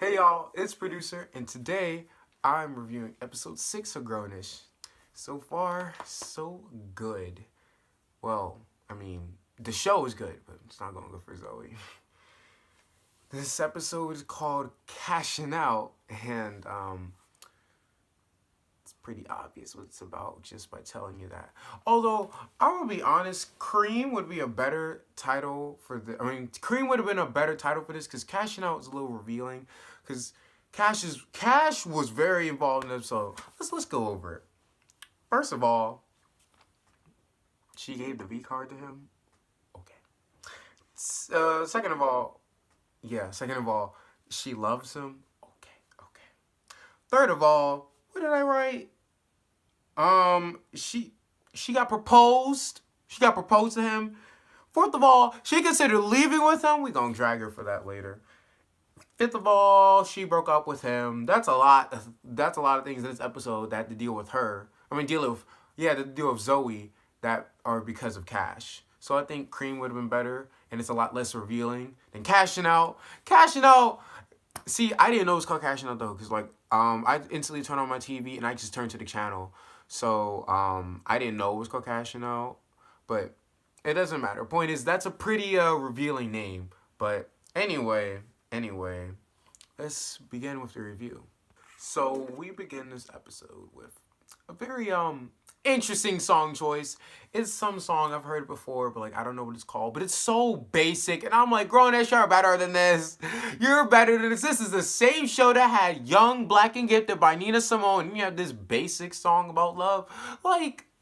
Hey y'all, it's producer, and today I'm reviewing episode 6 of Grownish. So far, so good. Well, I mean, the show is good, but it's not gonna go for Zoey. This episode is called Cashin Out, and it's pretty obvious what it's about just by telling you that. Although, I will be honest, Cream would be a better title for the. Cream would have been a better title for this because Cashin Out is a little revealing. Because Cash was very involved in the episode. Let's go over it. First of all, she gave the V card to him. Okay. Second of all, she loves him. Okay. Third of all, what did I write? She got proposed. She got proposed to him. Fourth of all, she considered leaving with him. We gonna drag her for that later. Fifth of all, she broke up with him. That's a lot. That's a lot of things in this episode that had to deal with her. To deal with Zoey that are because of Cash. So I think Cream would have been better, and it's a lot less revealing than Cashin Out. Cashin Out. See, I didn't know it was called Cashin Out though, because I instantly turned on my TV and I just turned to the channel. So I didn't know it was called Cashin Out, but it doesn't matter. Point is, that's a pretty revealing name. But anyway, let's begin with the review. So we begin this episode with a very interesting song choice. It's some song I've heard before, but I don't know what it's called. But it's so basic, and I'm like, Grownish, you're better than this. You're better than this. This is the same show that had Young, Black, and Gifted by Nina Simone, and you have this basic song about love.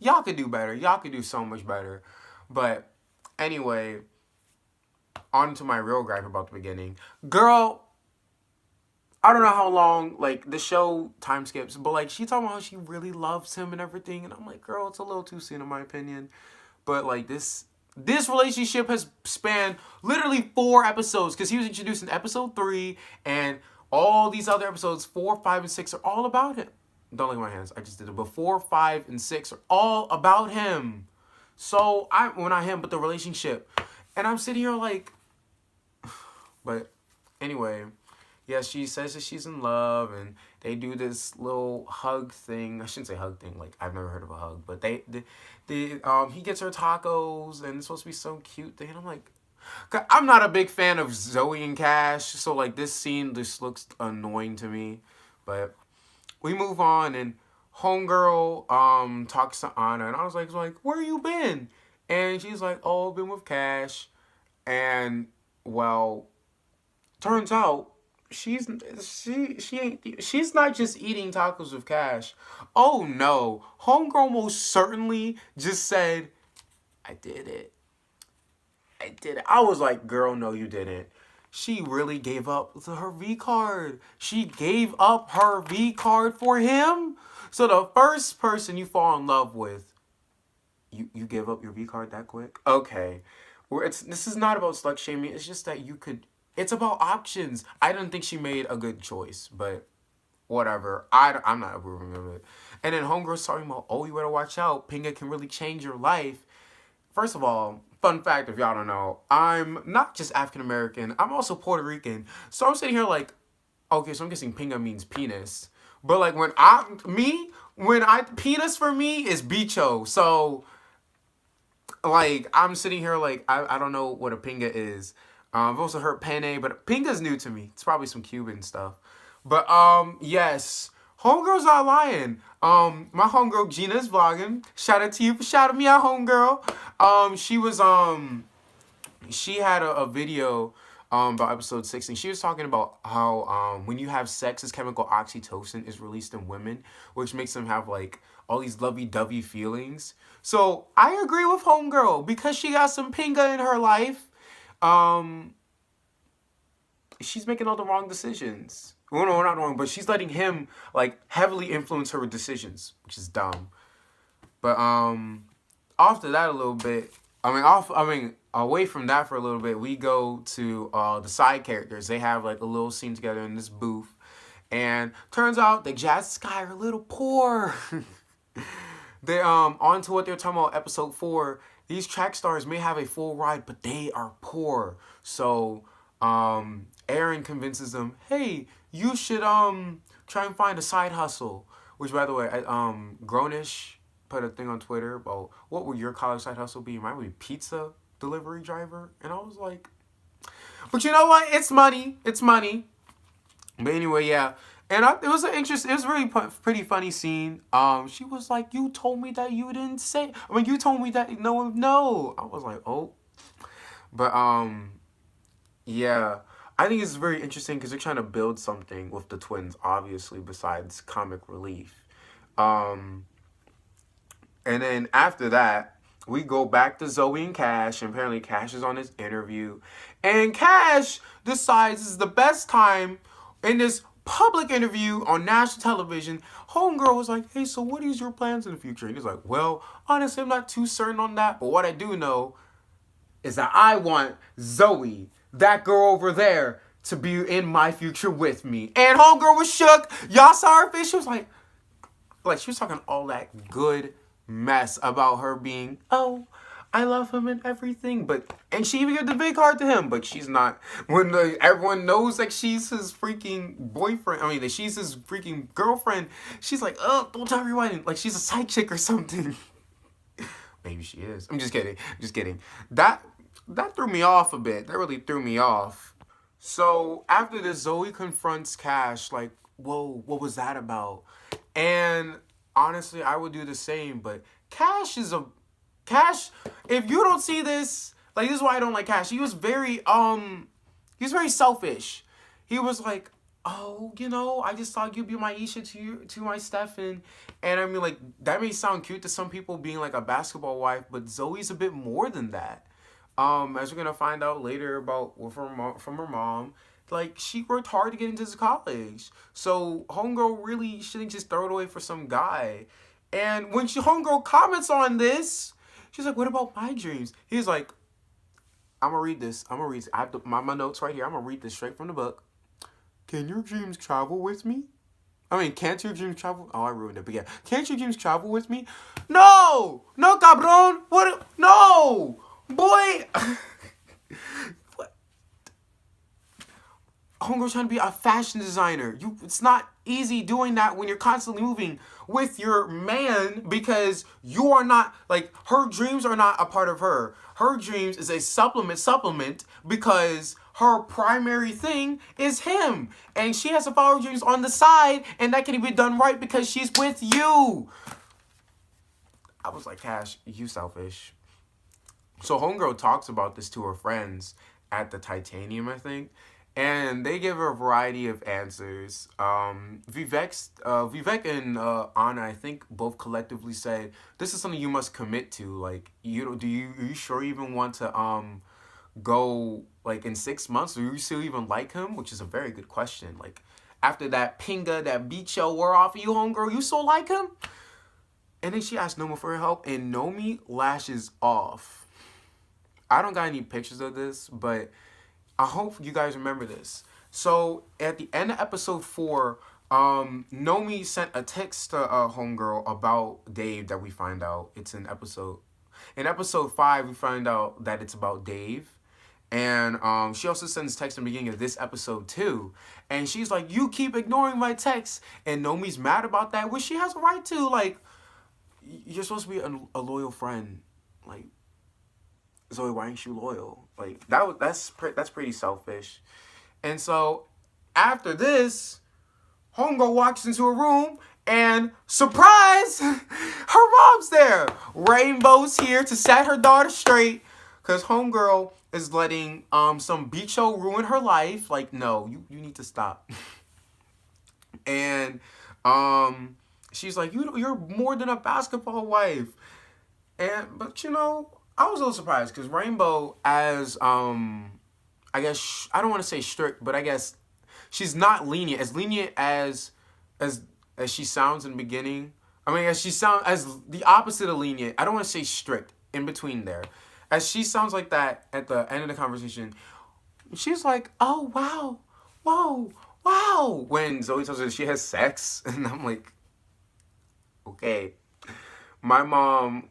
Y'all could do better. Y'all could do so much better. But anyway, on to my real gripe about the beginning. Girl, I don't know how long, the show time skips, but, she talking about how she really loves him and everything, and I'm like, girl, it's a little too soon in my opinion. But, this relationship has spanned literally 4 episodes, because he was introduced in episode 3, and all these other episodes, 4, 5, and 6, are all about him. Don't look at my hands, I just did it, but 4, 5, and 6 are all about him. So, but the relationship. And I'm sitting here but anyway, yeah, she says that she's in love, and they do this little hug thing. I shouldn't say hug thing. I've never heard of a hug, but he gets her tacos, and it's supposed to be some cute thing. And I'm like, I'm not a big fan of Zoey and Cash, so this scene just looks annoying to me. But we move on, and homegirl talks to Anna, and I was like, where you been? And she's like, oh, I've been with Cash, and well, turns out she's not just eating tacos with Cash. Oh no, homegirl most certainly just said, I did it. I was like, girl, no, you didn't. She really gave up her V card. She gave up her V card for him. So the first person you fall in love with, you give up your V card that quick? Okay. This is not about slut shaming. It's just that it's about options. I didn't think she made a good choice, but whatever. I'm not approving of it. And then homegirl's talking about, oh, you better watch out. Pinga can really change your life. First of all, fun fact, if y'all don't know, I'm not just African American. I'm also Puerto Rican. So I'm sitting here okay, so I'm guessing Pinga means penis. But penis for me is bicho. So I'm sitting here I don't know what a Pinga is. I've also heard penne, but Pinga's new to me. It's probably some Cuban stuff. But yes, homegirl's not lying. My homegirl Gina's vlogging. Shout out to you for shouting me out, homegirl. She had a video about episode 6, and she was talking about how when you have sex, this chemical oxytocin is released in women, which makes them have all these lovey-dovey feelings. So I agree with homegirl because she got some Pinga in her life. She's making all the wrong decisions. Well, no, not wrong, but she's letting him heavily influence her decisions, which is dumb. But after that a little bit, away from that for a little bit, we go to the side characters. They have a little scene together in this booth, and turns out that Jazz Sky are a little poor. They on to what they're talking about, episode 4. These track stars may have a full ride, but they are poor. So Aaron convinces them, hey, you should try and find a side hustle. Which, by the way, Grownish put a thing on Twitter about what would your college side hustle be? Mine would be pizza delivery driver. And I was like, but you know what? It's money. It's money. But anyway, yeah. And it was an interesting, it was a really pretty funny scene. She was like, you told me that you didn't say, I mean, you told me that no one, no. I was like, oh. But, yeah. I think it's very interesting because they're trying to build something with the twins, obviously, besides comic relief. And then after that, we go back to Zoey and Cash, and apparently Cash is on his interview. And Cash decides this is the best time in this public interview on national television. Homegirl was like, hey, so what is your plans in the future? And he's like, well, honestly, I'm not too certain on that. But what I do know is that I want Zoey, that girl over there, to be in my future with me. And homegirl was shook. Y'all saw her face. She was like she was talking all that good mess about her being, oh, I love him and everything, and she even gave the big heart to him, but she's not. When everyone knows that she's his freaking boyfriend, I mean, that she's his freaking girlfriend, she's like, oh, don't tell everyone, like she's a side chick or something. Maybe she is. I'm just kidding. That threw me off a bit. That really threw me off. So after this, Zoey confronts Cash, like, whoa, what was that about? And honestly, I would do the same, but Cash, if you don't see this, like, this is why I don't like Cash. He was very selfish. He was like, oh, I just thought you'd be my Isha to my Stefan. And I mean, like, that may sound cute to some people being like a basketball wife, but Zoe's a bit more than that. As we're gonna find out later about from her mom, like, she worked hard to get into this college. So homegirl really shouldn't just throw it away for some guy. And when homegirl comments on this, she's like, what about my dreams? He's like, I'm gonna read this. I have my notes right here. I'm gonna read this straight from the book. Can your dreams travel with me? I mean, can't your dreams travel? Oh, I ruined it, but yeah. Can't your dreams travel with me? No! No, cabron! What? No! Boy! Homegirl's trying to be a fashion designer. It's not easy doing that when you're constantly moving with your man, because you are not, like, her dreams are not a part of her. Her dreams is a supplement because her primary thing is him. And she has to follow her dreams on the side, and that can be done right because she's with you. I was like, Cash, you selfish. So homegirl talks about this to her friends at the Titanium, I think. And they give her a variety of answers. Vivek and Anna, I think, both collectively said, this is something you must commit to. Like, are you sure you even want to go, like, in 6 months? Do you still even like him? Which is a very good question. Like, after that Pinga, that beach show wore off of you, homegirl, you still like him? And then she asked Nomi for her help, and Nomi lashes off. I don't got any pictures of this, but I hope you guys remember this. So at the end of episode 4, Nomi sent a text to homegirl about Dave that we find out. It's in episode 5, we find out that it's about Dave. And she also sends text in the beginning of this episode too. And she's like, you keep ignoring my texts. And Nomi's mad about that, which she has a right to. Like, you're supposed to be a loyal friend. Like, Zoey, why ain't you loyal? Like, that's pretty selfish. And so after this, homegirl walks into a room and surprise, her mom's there. Rainbow's here to set her daughter straight, because homegirl is letting some beach show ruin her life. Like, no, you need to stop. And she's like, you're more than a basketball wife. But I was a little surprised because Rainbow, as I guess, I don't want to say strict, but I guess she's not lenient as she sounds in the beginning. I mean, as she sounds as the opposite of lenient. I don't want to say strict, in between there. As she sounds like that at the end of the conversation, she's like, oh, wow, whoa, wow. When Zoey tells her she has sex, and I'm like, okay. My mom,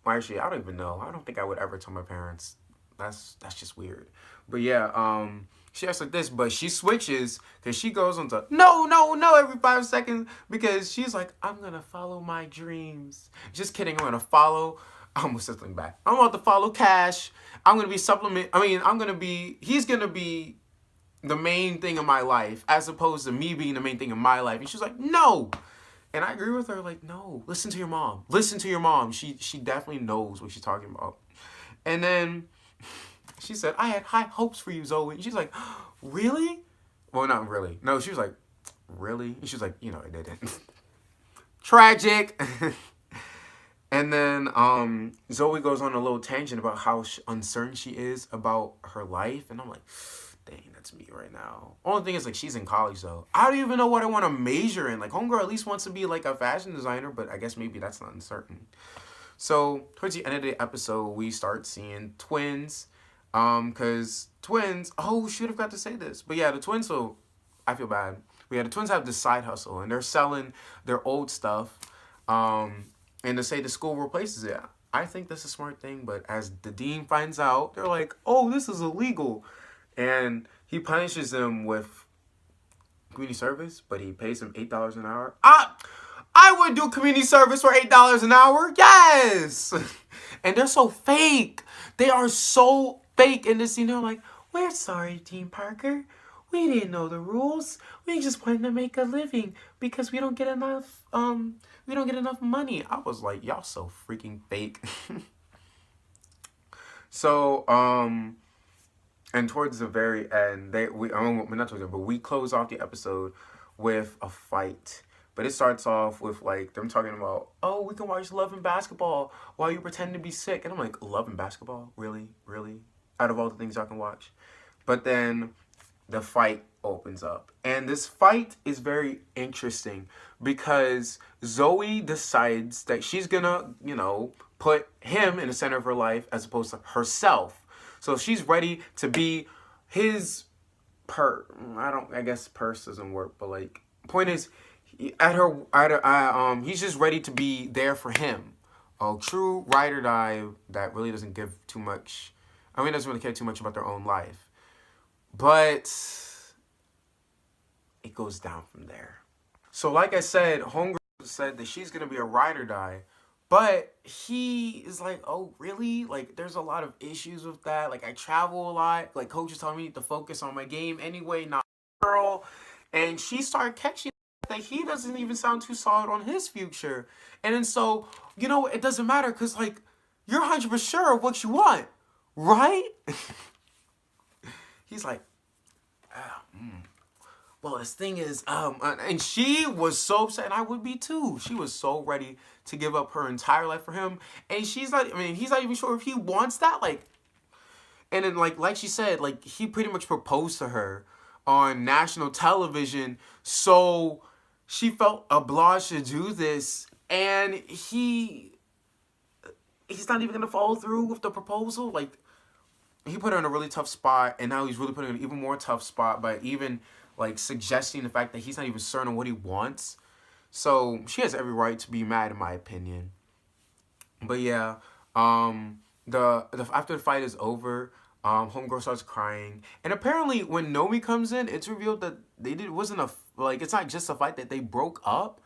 actually, I don't even know. I don't think I would ever tell my parents. That's just weird. But yeah, She acts like this, but she switches because she goes on to no, no, no every 5 seconds because she's like, I'm gonna follow my dreams. Just kidding, I'm gonna follow. I almost said something back. I'm about to follow Cash. I'm gonna be supplement. I mean, he's gonna be the main thing in my life as opposed to me being the main thing in my life. And she's like, no. And I agree with her, like, no, listen to your mom. Listen to your mom. She definitely knows what she's talking about. And then she said, I had high hopes for you, Zoey. And she's like, really? Well, not really. No, she was like, really? And she was like, you know, I didn't. Tragic. And then Zoey goes on a little tangent about how uncertain she is about her life. And I'm like, dang, that's me right now. Only thing is, like, she's in college, though. I don't even know what I want to major in. Like, homegirl at least wants to be, like, a fashion designer, but I guess maybe that's not uncertain. So, towards the end of the episode, we start seeing twins. Because twins, oh, should have got to say this. But yeah, the twins, so I feel bad. But yeah, the twins have this side hustle, and they're selling their old stuff. And to say the school replaces it. I think that's a smart thing, but as the dean finds out, they're like, oh, this is illegal. And he punishes them with community service, but he pays them $8 an hour. I would do community service for $8 an hour. Yes. And they're so fake. They are so fake in this scene. They're like, we're sorry, Dean Parker. We didn't know the rules. We just wanted to make a living because we don't get enough money. I was like, y'all so freaking fake. So, and towards the very end, we close off the episode with a fight. But it starts off with, like, them talking about, oh, we can watch Love and Basketball while you pretend to be sick. And I'm like, Love and Basketball? Really? Really? Out of all the things y'all can watch? But then the fight opens up. And this fight is very interesting because Zoey decides that she's gonna, put him in the center of her life as opposed to herself. So she's ready to be his I guess purse doesn't work, but, like, point is, he's just ready to be there for him. A true ride or die that really doesn't give too much. Doesn't really care too much about their own life. But it goes down from there. So, like I said, Homegirl said that she's gonna be a ride or die. But he is like, oh, really? Like, there's a lot of issues with that. Like, I travel a lot. Like, coach is telling me to focus on my game anyway, not girl. And she started catching that he doesn't even sound too solid on his future. And then so, it doesn't matter because, like, you're 100% sure of what you want, right? He's like, well, this thing is, and she was so upset, and I would be too. She was so ready to give up her entire life for him. And he's not even sure if he wants that. Like, and then, like she said, like, he pretty much proposed to her on national television. So she felt obliged to do this, and he's not even gonna follow through with the proposal. Like, he put her in a really tough spot, and now he's really putting her in an even more tough spot by even, like, suggesting the fact that he's not even certain on what he wants. So she has every right to be mad, in my opinion. But yeah, after the fight is over, homegirl starts crying, and apparently when Nomi comes in, it's revealed that it's not just a fight, that they broke up.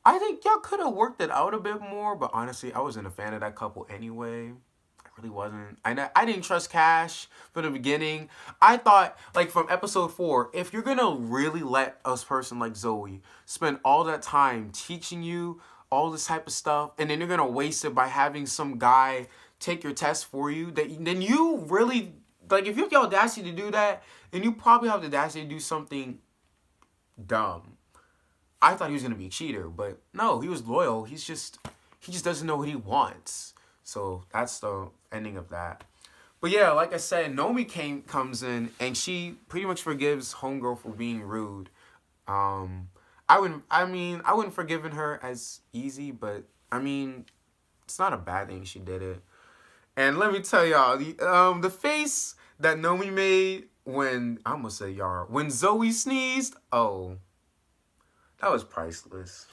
I think y'all could have worked it out a bit more, but honestly, I wasn't a fan of that couple anyway. I really wasn't. I didn't trust Cash from the beginning. I thought, like, from episode 4, if you're gonna really let a person like Zoey spend all that time teaching you all this type of stuff, and then you're gonna waste it by having some guy take your test for you, then you really, like, if you have the audacity to do that, then you probably have the audacity to do something dumb. I thought he was gonna be a cheater, but no, he was loyal. He just doesn't know what he wants. So that's the ending of that. But yeah, like I said, Nomi comes in, and she pretty much forgives homegirl for being rude. I wouldn't forgiven her as easy, but it's not a bad thing she did it. And let me tell y'all, the face that Nomi made when Zoey sneezed, oh, that was priceless.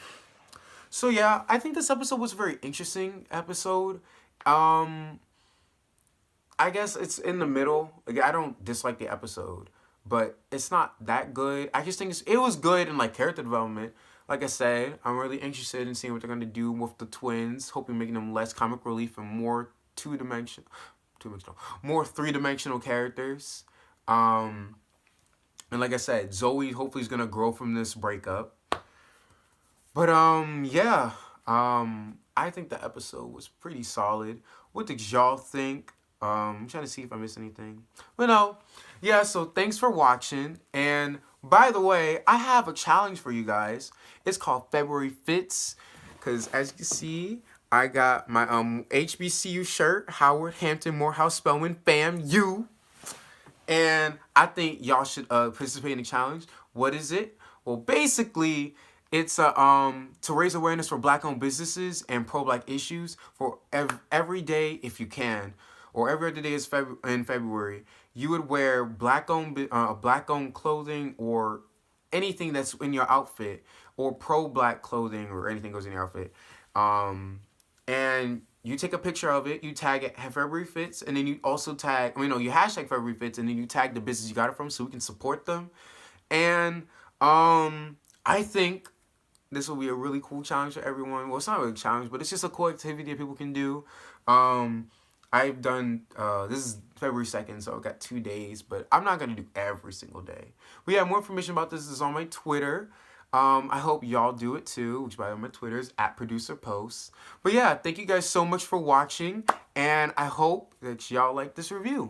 So yeah, I think this episode was a very interesting episode. I guess it's in the middle. Like, I don't dislike the episode, but it's not that good. I just think it was good in like character development. Like I said, I'm really interested in seeing what they're gonna do with the twins. Hoping making them less comic relief and more more three-dimensional characters. And like I said, Zoey hopefully is gonna grow from this breakup. But yeah. I think the episode was pretty solid. What did y'all think? I'm trying to see if I missed anything. But no. Yeah, so thanks for watching. And by the way, I have a challenge for you guys. It's called February Fits. Because as you can see, I got my HBCU shirt, Howard Hampton Morehouse Spelman Fam U. And I think y'all should participate in the challenge. What is it? Well, basically, it's to raise awareness for Black-owned businesses and pro-Black issues for every day if you can, or every other day is in February. You would wear Black-owned clothing or anything that's in your outfit, or pro-Black clothing or anything goes in your outfit. And you take a picture of it, you tag it February Fits, and then you also tag, you hashtag February Fits, and then you tag the business you got it from so we can support them. And I think this will be a really cool challenge for everyone. Well, it's not really a challenge, but it's just a cool activity that people can do. I've done, this is February 2nd, so I've got 2 days, but I'm not going to do every single day. But yeah, more information about this is on my Twitter. I hope y'all do it too, which by the way, my Twitter is @ProducerPosts. But yeah, thank you guys so much for watching, and I hope that y'all like this review.